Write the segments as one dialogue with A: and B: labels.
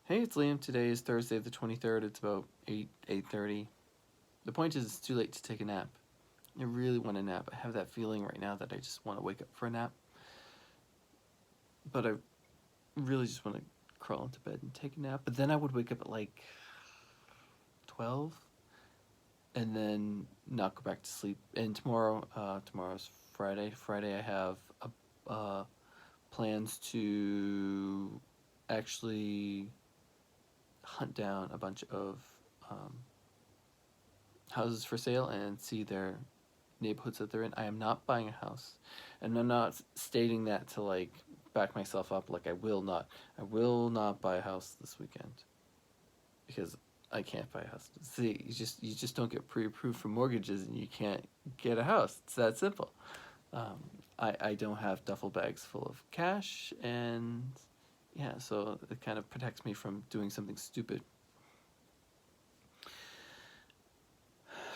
A: Hey, it's Liam. Today is Thursday the 23rd. It's about 8:30. The point is it's too late to take a nap. I really want a nap. I have that feeling right now that I just want to wake up for a nap. But I really just want to crawl into bed and take a nap. But then I would wake up at like 12 and then not go back to sleep. And tomorrow's Friday. Friday I have plans to actually hunt down a bunch of um, houses for sale and see their neighborhoods that they're in. I am not buying a house, and I'm not stating that to like back myself up. Like I will not buy a house this weekend because I can't buy a house. See, you just don't get pre-approved for mortgages, and you can't get a house. It's that simple. I don't have duffel bags full of cash, and yeah, so it kind of protects me from doing something stupid.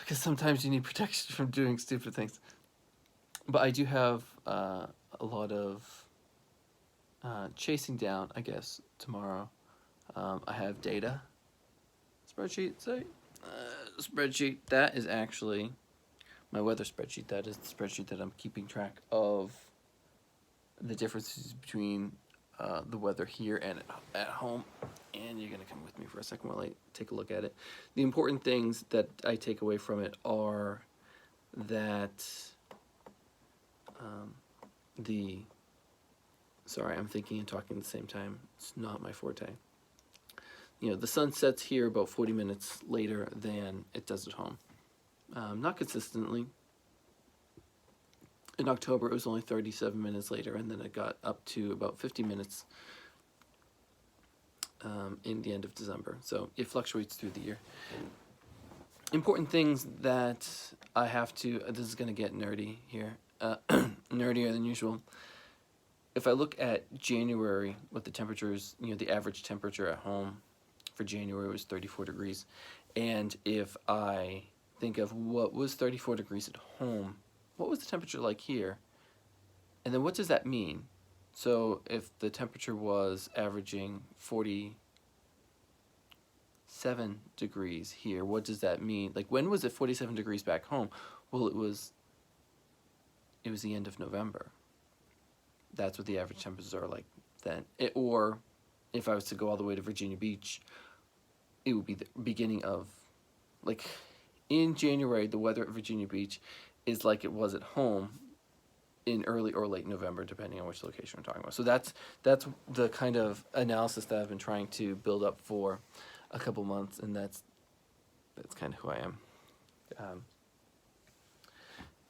A: Because sometimes you need protection from doing stupid things. But I do have a lot of chasing down, I guess, tomorrow. I have data spreadsheet. Spreadsheet. That is actually my weather spreadsheet. That is the spreadsheet that I'm keeping track of the differences between the weather here and at home. And you're going to come with me for a second while I take a look at it. The important things that I take away from it are that the sorry, I'm thinking and talking at the same time. It's not my forte. You know, the sun sets here about 40 minutes later than it does at home. Not consistently. In October, it was only 37 minutes later, and then it got up to about 50 minutes in the end of December. So it fluctuates through the year. Important things that I have to, this is going to get nerdy here, nerdier than usual. If I look at January, what the temperatures, the average temperature at home for January was 34 degrees. And if I think of what was 34 degrees at home, what was the temperature like here? And then what does that mean? So if the temperature was averaging 47 degrees here, what does that mean? Like, when was it 47 degrees back home? Well, it was the end of November. That's what the average temperatures are like then. Or if I was to go all the way to Virginia Beach, it would be the beginning of, like, in January, the weather at Virginia Beach is like it was at home in early or late November, depending on which location we're talking about. So that's the kind of analysis that I've been trying to build up for a couple months, and that's kind of who I am.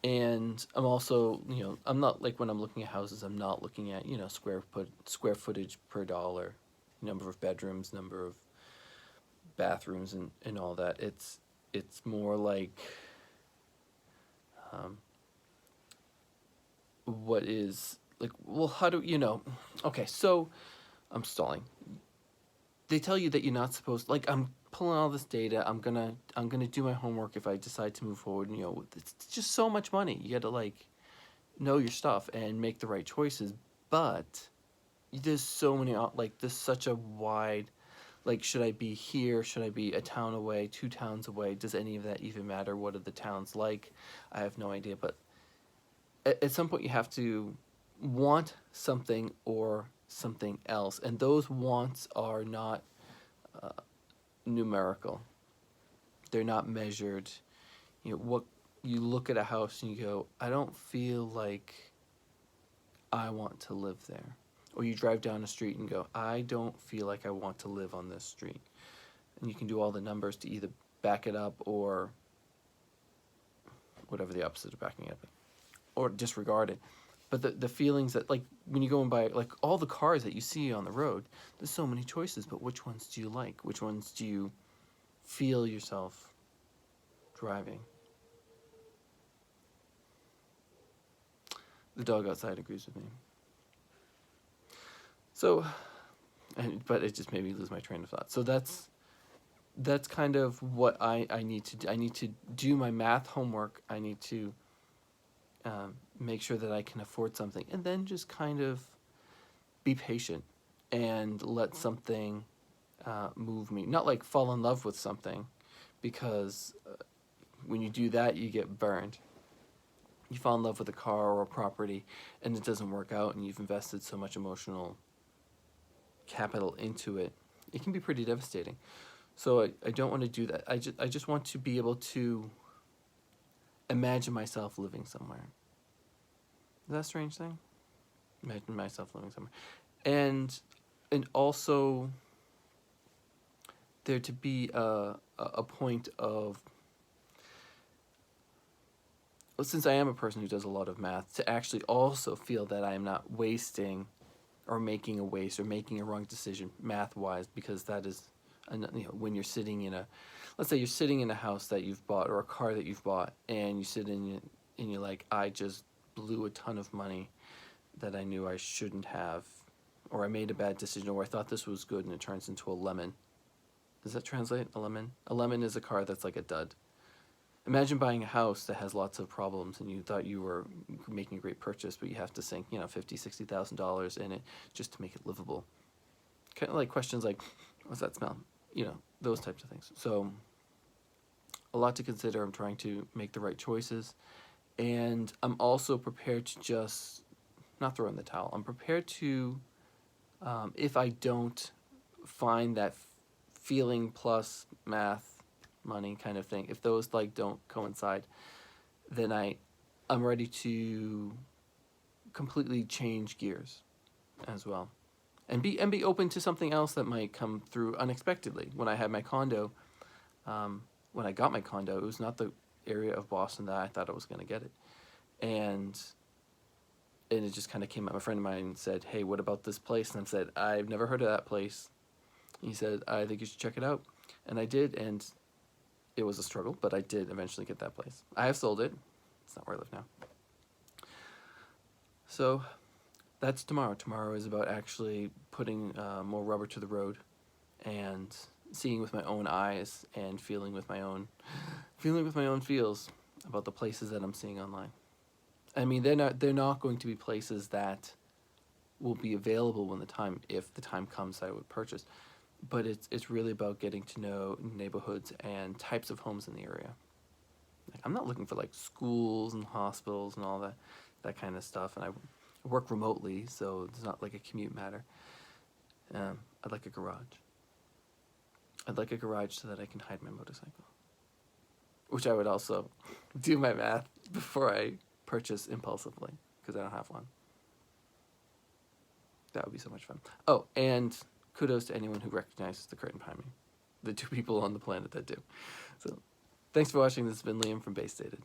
A: And I'm also, I'm not, like, when I'm looking at houses, I'm not looking at, square footage per dollar, number of bedrooms, number of bathrooms, and all that. It's more like what is, like, well, how do okay, so I'm stalling. They tell you that you're not supposed, like, I'm pulling all this data. I'm gonna do my homework if I decide to move forward. It's just so much money. You got to, like, know your stuff and make the right choices. But there's so many, like, there's such a wide, like, should I be here? Should I be a town away, 2 towns away? Does any of that even matter? What are the towns like? I have no idea. But at some point, you have to want something or something else, and those wants are not numerical. They're not measured. What you look at a house and you go, I don't feel like I want to live there. Or you drive down a street and go, I don't feel like I want to live on this street. And you can do all the numbers to either back it up or whatever the opposite of backing it up, or disregard it. But the feelings that, like, when you go and buy, like, all the cars that you see on the road, there's so many choices, but which ones do you like? Which ones do you feel yourself driving? The dog outside agrees with me. So, but it just made me lose my train of thought. So that's kind of what I need to do. I need to do my math homework. I need to make sure that I can afford something, and then just kind of be patient and let something move me. Not like fall in love with something, because when you do that, you get burned. You fall in love with a car or a property, and it doesn't work out, and you've invested so much emotional capital into it. It can be pretty devastating. So I don't want to do that. I just want to be able to imagine myself living somewhere. Is that a strange thing? Imagine myself living somewhere. And also there to be a point of, well, since I am a person who does a lot of math, to actually also feel that I am not wasting or making a waste or making a wrong decision math-wise, because that is, when you're sitting in let's say you're sitting in a house that you've bought or a car that you've bought, and you sit in it and you're like, I just blew a ton of money that I knew I shouldn't have, or I made a bad decision, or I thought this was good and it turns into a lemon. Does that translate, a lemon? A lemon is a car that's like a dud. Imagine buying a house that has lots of problems and you thought you were making a great purchase, but you have to sink, $50,000, $60,000 in it just to make it livable. Kind of like questions like, what's that smell? Those types of things. So a lot to consider. I'm trying to make the right choices. And I'm also prepared to just not throw in the towel. I'm prepared to, if I don't find that feeling plus math, money kind of thing, if those don't coincide, then I'm ready to completely change gears as well, and be open to something else that might come through unexpectedly. When I had my condo, when I got my condo, it was not the area of Boston that I thought I was going to get it, and it just kind of came up. A friend of mine said, hey, what about this place? And I said, I've never heard of that place. He said, I think you should check it out. And I did, and it was a struggle, but I did eventually get that place. I have sold it. It's not where I live now. So that's tomorrow. Tomorrow is about actually putting more rubber to the road and seeing with my own eyes and feeling with my own feels about the places that I'm seeing online. I mean, they're not going to be places that will be available when if the time comes, I would purchase. But it's really about getting to know neighborhoods and types of homes in the area. I'm not looking for schools and hospitals and all that kind of stuff. And I work remotely, so it's not like a commute matter. I'd like a garage. I'd like a garage so that I can hide my motorcycle, which I would also do my math before I purchase impulsively, because I don't have one. That would be so much fun. Oh, and kudos to anyone who recognizes the curtain behind me. The two people on the planet that do. So, thanks for watching. This has been Liam from Base Stated.